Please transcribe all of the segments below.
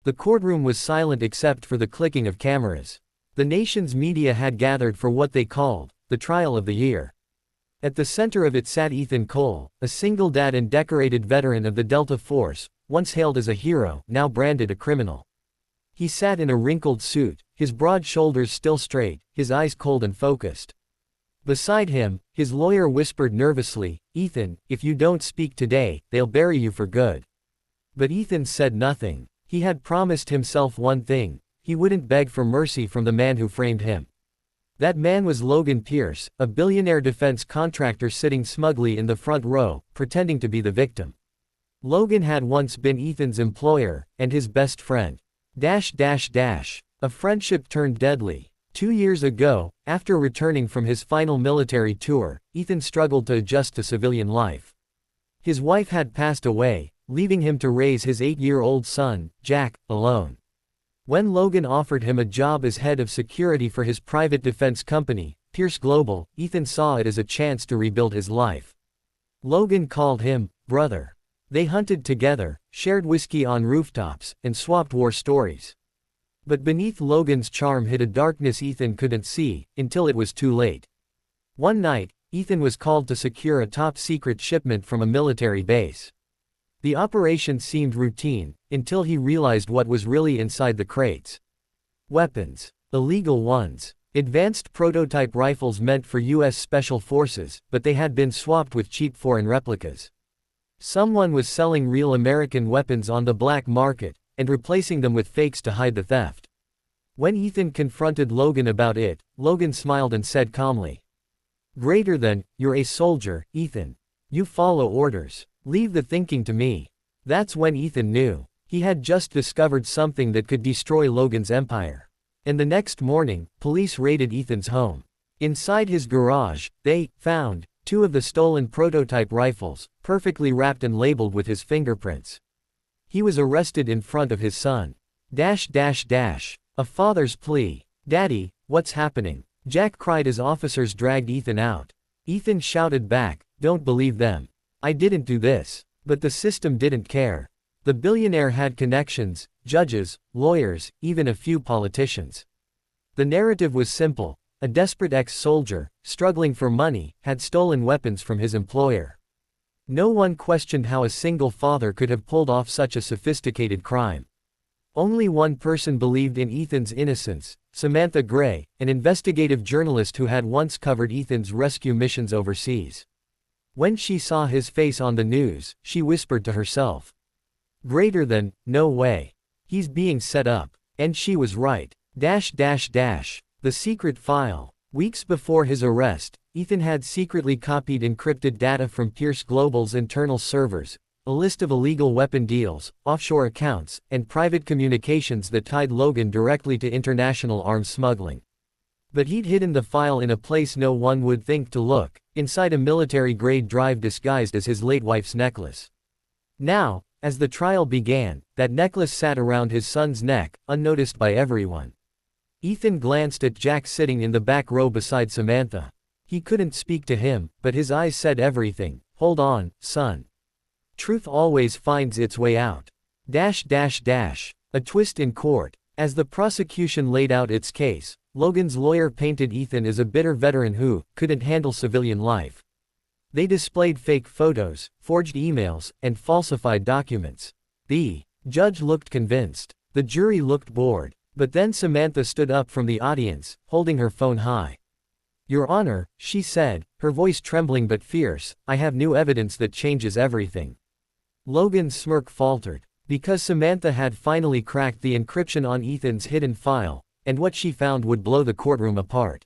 The courtroom was silent except for the clicking of cameras. The nation's media had gathered for what they called the trial of the year. At the center of it sat Ethan Cole, a single dad and decorated veteran of the Delta Force, once hailed as a hero, now branded a criminal. He sat in a wrinkled suit, his broad shoulders still straight, his eyes cold and focused. Beside him, his lawyer whispered nervously, "Ethan, if you don't speak today, they'll bury you for good." But Ethan said nothing. He had promised himself one thing: he wouldn't beg for mercy from the man who framed him. That man was Logan Pierce, a billionaire defense contractor sitting smugly in the front row, pretending to be the victim. Logan had once been Ethan's employer, and his best friend. A friendship turned deadly. 2 years ago, after returning from his final military tour, Ethan struggled to adjust to civilian life. His wife had passed away, leaving him to raise his 8-year-old son, Jack, alone. When Logan offered him a job as head of security for his private defense company, Pierce Global, Ethan saw it as a chance to rebuild his life. Logan called him brother. They hunted together, shared whiskey on rooftops, and swapped war stories. But beneath Logan's charm hid a darkness Ethan couldn't see, until it was too late. One night, Ethan was called to secure a top-secret shipment from a military base. The operation seemed routine, until he realized what was really inside the crates. Weapons. Illegal ones. Advanced prototype rifles meant for U.S. Special Forces, but they had been swapped with cheap foreign replicas. Someone was selling real American weapons on the black market, and replacing them with fakes to hide the theft. When Ethan confronted Logan about it, Logan smiled and said calmly, "Greater than, you're a soldier, Ethan. You follow orders. Leave the thinking to me." That's when Ethan knew. He had just discovered something that could destroy Logan's empire. And the next morning, police raided Ethan's home. Inside his garage, they found 2 of the stolen prototype rifles, perfectly wrapped and labeled with his fingerprints. He was arrested in front of his son. A father's plea. "Daddy, what's happening?" Jack cried as officers dragged Ethan out. Ethan shouted back, "Don't believe them. I didn't do this." But the system didn't care. The billionaire had connections, judges, lawyers, even a few politicians. The narrative was simple: a desperate ex-soldier, struggling for money, had stolen weapons from his employer. No one questioned how a single father could have pulled off such a sophisticated crime. Only one person believed in Ethan's innocence: Samantha Gray, an investigative journalist who had once covered Ethan's rescue missions overseas. When she saw his face on the news, she whispered to herself, "Greater than, no way. He's being set up." And she was right. The secret file. Weeks before his arrest, Ethan had secretly copied encrypted data from Pierce Global's internal servers, a list of illegal weapon deals, offshore accounts, and private communications that tied Logan directly to international arms smuggling. But he'd hidden the file in a place no one would think to look, inside a military-grade drive disguised as his late wife's necklace. Now, as the trial began, that necklace sat around his son's neck, unnoticed by everyone. Ethan glanced at Jack sitting in the back row beside Samantha. He couldn't speak to him, but his eyes said everything. "Hold on, son. Truth always finds its way out." A twist in court. As the prosecution laid out its case, Logan's lawyer painted Ethan as a bitter veteran who couldn't handle civilian life. They displayed fake photos, forged emails, and falsified documents. The judge looked convinced. The jury looked bored. But then Samantha stood up from the audience, holding her phone high. "Your Honor," she said, her voice trembling but fierce, "I have new evidence that changes everything." Logan's smirk faltered. Because Samantha had finally cracked the encryption on Ethan's hidden file, and what she found would blow the courtroom apart.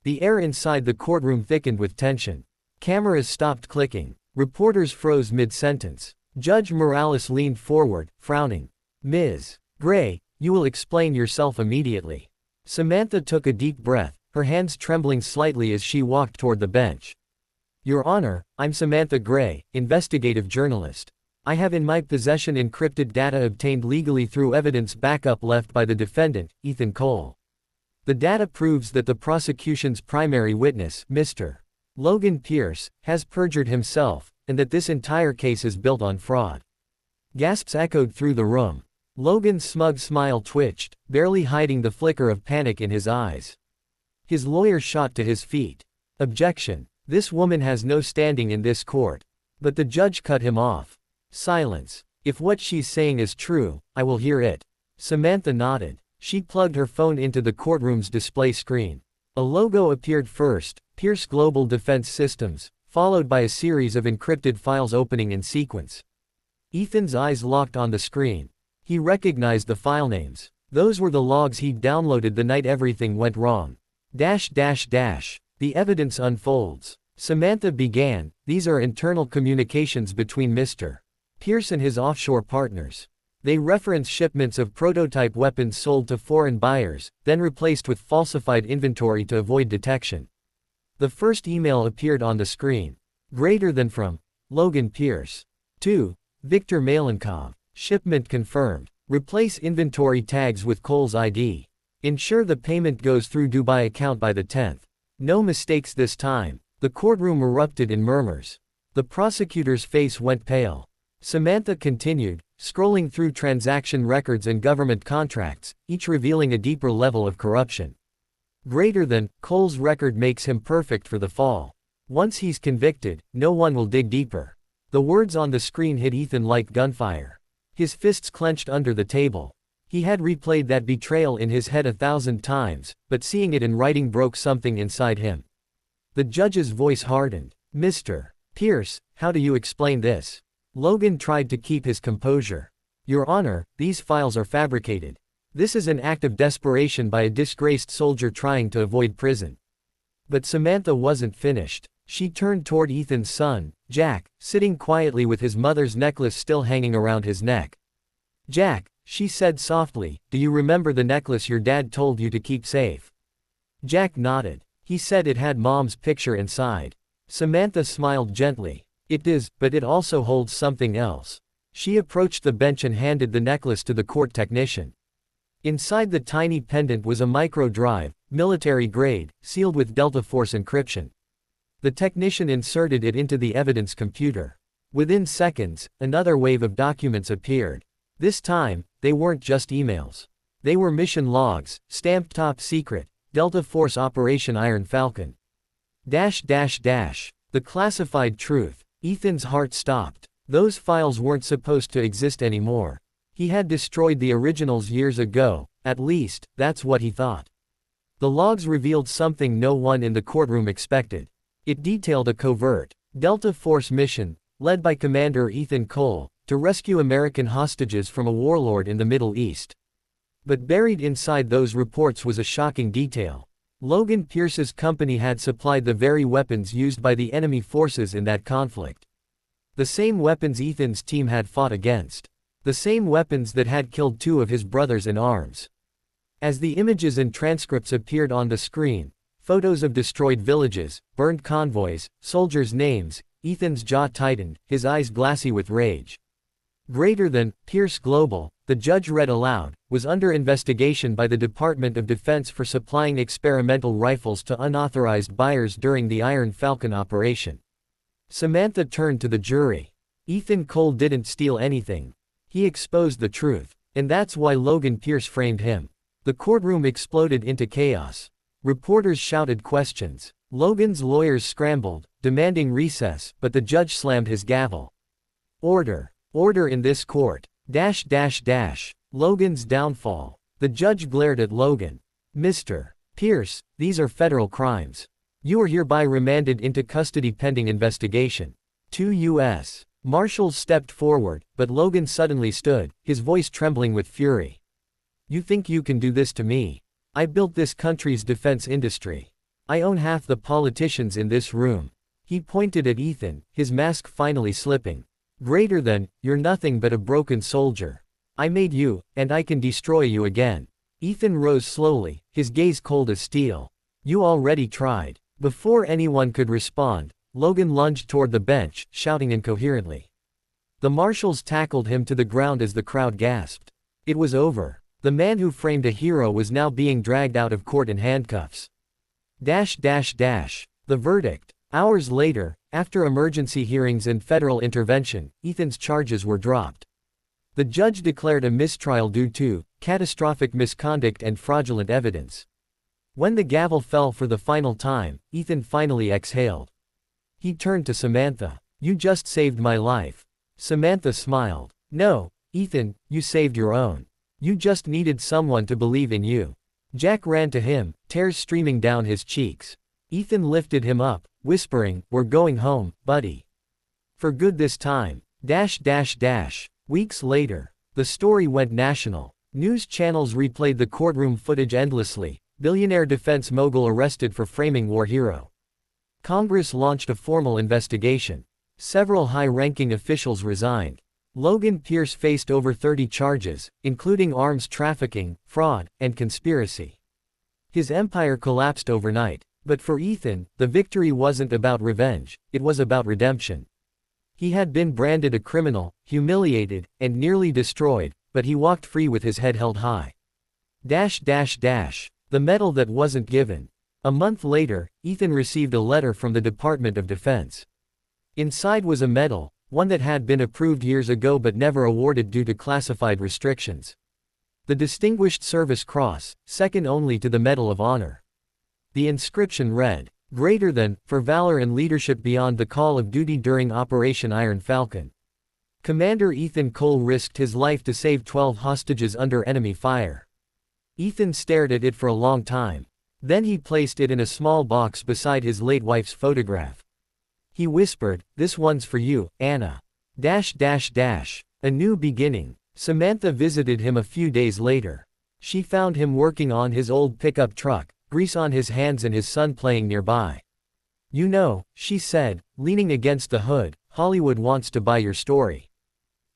The air inside the courtroom thickened with tension. Cameras stopped clicking. Reporters froze mid-sentence. Judge Morales leaned forward, frowning. "Ms. Gray, you will explain yourself immediately." Samantha took a deep breath, her hands trembling slightly as she walked toward the bench. "Your Honor, I'm Samantha Gray, investigative journalist. I have in my possession encrypted data obtained legally through evidence backup left by the defendant, Ethan Cole. The data proves that the prosecution's primary witness, Mr. Logan Pierce, has perjured himself, and that this entire case is built on fraud." Gasps echoed through the room. Logan's smug smile twitched, barely hiding the flicker of panic in his eyes. His lawyer shot to his feet. Objection. This woman has no standing in this court. But the judge cut him off. Silence. If what she's saying is true, I will hear it. Samantha nodded. She plugged her phone into the courtroom's display screen. A logo appeared first, Pierce Global Defense Systems, followed by a series of encrypted files opening in sequence. Ethan's eyes locked on the screen. He recognized the file names. Those were the logs he'd downloaded the night everything went wrong. The evidence unfolds. Samantha began, these are internal communications between Mr. Pierce and his offshore partners. They reference shipments of prototype weapons sold to foreign buyers, then replaced with falsified inventory to avoid detection. The first email appeared on the screen. Greater than from Logan Pierce. 2. Victor Malenkov. Shipment confirmed. Replace inventory tags with Cole's ID. Ensure the payment goes through Dubai account by the 10th. No mistakes this time. The courtroom erupted in murmurs. The prosecutor's face went pale. Samantha continued, scrolling through transaction records and government contracts, each revealing a deeper level of corruption. Greater than, Cole's record makes him perfect for the fall. Once he's convicted, no one will dig deeper. The words on the screen hit Ethan like gunfire. His fists clenched under the table. He had replayed that betrayal in his head 1,000 times, but seeing it in writing broke something inside him. The judge's voice hardened. Mr. Pierce, how do you explain this? Logan tried to keep his composure. Your Honor, these files are fabricated. This is an act of desperation by a disgraced soldier trying to avoid prison. But Samantha wasn't finished. She turned toward Ethan's son, Jack, sitting quietly with his mother's necklace still hanging around his neck. Jack, she said softly, do you remember the necklace your dad told you to keep safe? Jack nodded. He said it had Mom's picture inside. Samantha smiled gently. It is, but it also holds something else. She approached the bench and handed the necklace to the court technician. Inside the tiny pendant was a micro drive, military grade, sealed with Delta Force encryption. The technician inserted it into the evidence computer. Within seconds, another wave of documents appeared. This time, they weren't just emails. They were mission logs, stamped top secret, Delta Force Operation Iron Falcon. The classified truth. Ethan's heart stopped. Those files weren't supposed to exist anymore. He had destroyed the originals years ago, at least, that's what he thought. The logs revealed something no one in the courtroom expected. It detailed a covert Delta Force mission, led by Commander Ethan Cole, to rescue American hostages from a warlord in the Middle East. But buried inside those reports was a shocking detail. Logan Pierce's company had supplied the very weapons used by the enemy forces in that conflict. The same weapons Ethan's team had fought against. The same weapons that had killed 2 of his brothers in arms. As the images and transcripts appeared on the screen, photos of destroyed villages, burned convoys, soldiers' names, Ethan's jaw tightened, his eyes glassy with rage. Greater than, Pierce Global, the judge read aloud, was under investigation by the Department of Defense for supplying experimental rifles to unauthorized buyers during the Iron Falcon operation. Samantha turned to the jury. Ethan Cole didn't steal anything. He exposed the truth. And that's why Logan Pierce framed him. The courtroom exploded into chaos. Reporters shouted questions. Logan's lawyers scrambled, demanding recess, but the judge slammed his gavel. Order. Order in this court. Logan's downfall. The judge glared at Logan. Mr. Pierce, these are federal crimes. You are hereby remanded into custody pending investigation. 2 U.S. Marshals stepped forward, but Logan suddenly stood, his voice trembling with fury. You think you can do this to me? I built this country's defense industry. I own half the politicians in this room. He pointed at Ethan, his mask finally slipping. Greater than, you're nothing but a broken soldier. I made you, and I can destroy you again. Ethan rose slowly, his gaze cold as steel. You already tried. Before anyone could respond, Logan lunged toward the bench, shouting incoherently. The marshals tackled him to the ground as the crowd gasped. It was over. The man who framed a hero was now being dragged out of court in handcuffs. The verdict. Hours later, after emergency hearings and federal intervention, Ethan's charges were dropped. The judge declared a mistrial due to catastrophic misconduct and fraudulent evidence. When the gavel fell for the final time, Ethan finally exhaled. He turned to Samantha. "You just saved my life." Samantha smiled. "No, Ethan, you saved your own. You just needed someone to believe in you." Jack ran to him, tears streaming down his cheeks. Ethan lifted him up, whispering, "We're going home, buddy. For good this time." Weeks later, the story went national. News channels replayed the courtroom footage endlessly. Billionaire defense mogul arrested for framing war hero. Congress launched a formal investigation. Several high-ranking officials resigned. Logan Pierce faced over 30 charges, including arms trafficking, fraud, and conspiracy. His empire collapsed overnight. But for Ethan, the victory wasn't about revenge, it was about redemption. He had been branded a criminal, humiliated, and nearly destroyed, but he walked free with his head held high. The medal that wasn't given. A month later, Ethan received a letter from the Department of Defense. Inside was a medal, one that had been approved years ago but never awarded due to classified restrictions. The Distinguished Service Cross, second only to the Medal of Honor. The inscription read, "Greater than, for valor and leadership beyond the call of duty during Operation Iron Falcon." Commander Ethan Cole risked his life to save 12 hostages under enemy fire. Ethan stared at it for a long time. Then he placed it in a small box beside his late wife's photograph. He whispered, "This one's for you, Anna." A new beginning. Samantha visited him a few days later. She found him working on his old pickup truck, grease on his hands and his son playing nearby. "You know," she said, leaning against the hood, "Hollywood wants to buy your story.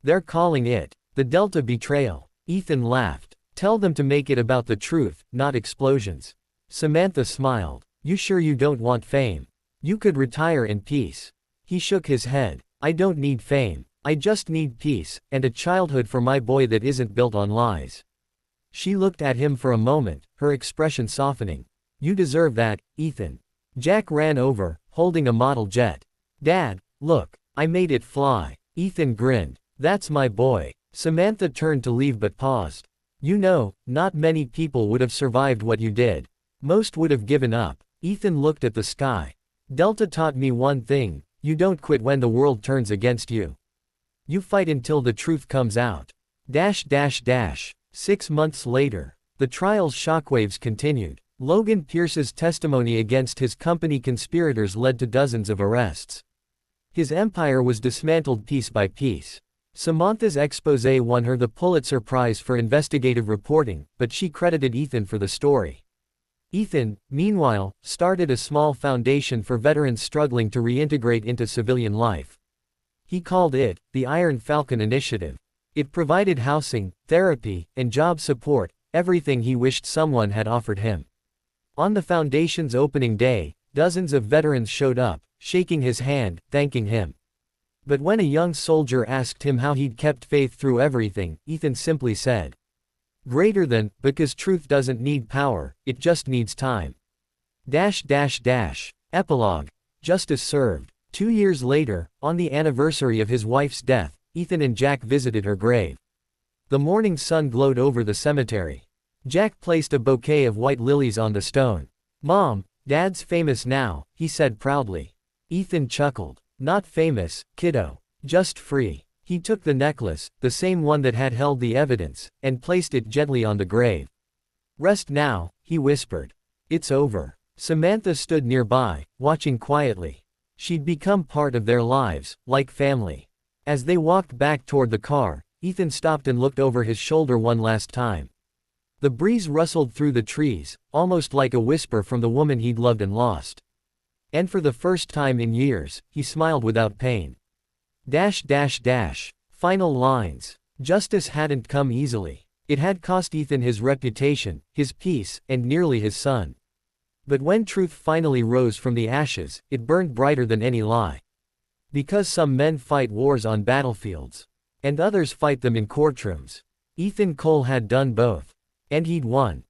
They're calling it, the Delta Betrayal." Ethan laughed. "Tell them to make it about the truth, not explosions." Samantha smiled. "You sure you don't want fame? You could retire in peace." He shook his head. "I don't need fame. I just need peace, and a childhood for my boy that isn't built on lies." She looked at him for a moment, her expression softening. "You deserve that, Ethan." Jack ran over, holding a model jet. "Dad, look, I made it fly." Ethan grinned. "That's my boy." Samantha turned to leave but paused. "You know, not many people would have survived what you did. Most would have given up." Ethan looked at the sky. "Delta taught me one thing, you don't quit when the world turns against you. You fight until the truth comes out." 6 months later, the trial's shockwaves continued. Logan Pierce's testimony against his company conspirators led to dozens of arrests. His empire was dismantled piece by piece. Samantha's exposé won her the Pulitzer Prize for investigative reporting, but she credited Ethan for the story. Ethan, meanwhile, started a small foundation for veterans struggling to reintegrate into civilian life. He called it the Iron Falcon Initiative. It provided housing, therapy, and job support, everything he wished someone had offered him. On the foundation's opening day, dozens of veterans showed up, shaking his hand, thanking him. But when a young soldier asked him how he'd kept faith through everything, Ethan simply said, "Greater than, because truth doesn't need power, it just needs time." Epilogue. Justice served. 2 years later, on the anniversary of his wife's death, Ethan and Jack visited her grave. The morning sun glowed over the cemetery. Jack placed a bouquet of white lilies on the stone. "Mom, Dad's famous now," he said proudly. Ethan chuckled. "Not famous, kiddo. Just free." He took the necklace, the same one that had held the evidence, and placed it gently on the grave. "Rest now," he whispered. "It's over." Samantha stood nearby, watching quietly. She'd become part of their lives, like family. As they walked back toward the car, Ethan stopped and looked over his shoulder one last time. The breeze rustled through the trees, almost like a whisper from the woman he'd loved and lost. And for the first time in years, he smiled without pain. Final lines. Justice hadn't come easily. It had cost Ethan his reputation, his peace, and nearly his son. But when truth finally rose from the ashes, it burned brighter than any lie. Because some men fight wars on battlefields. And others fight them in courtrooms. Ethan Cole had done both. And he'd won.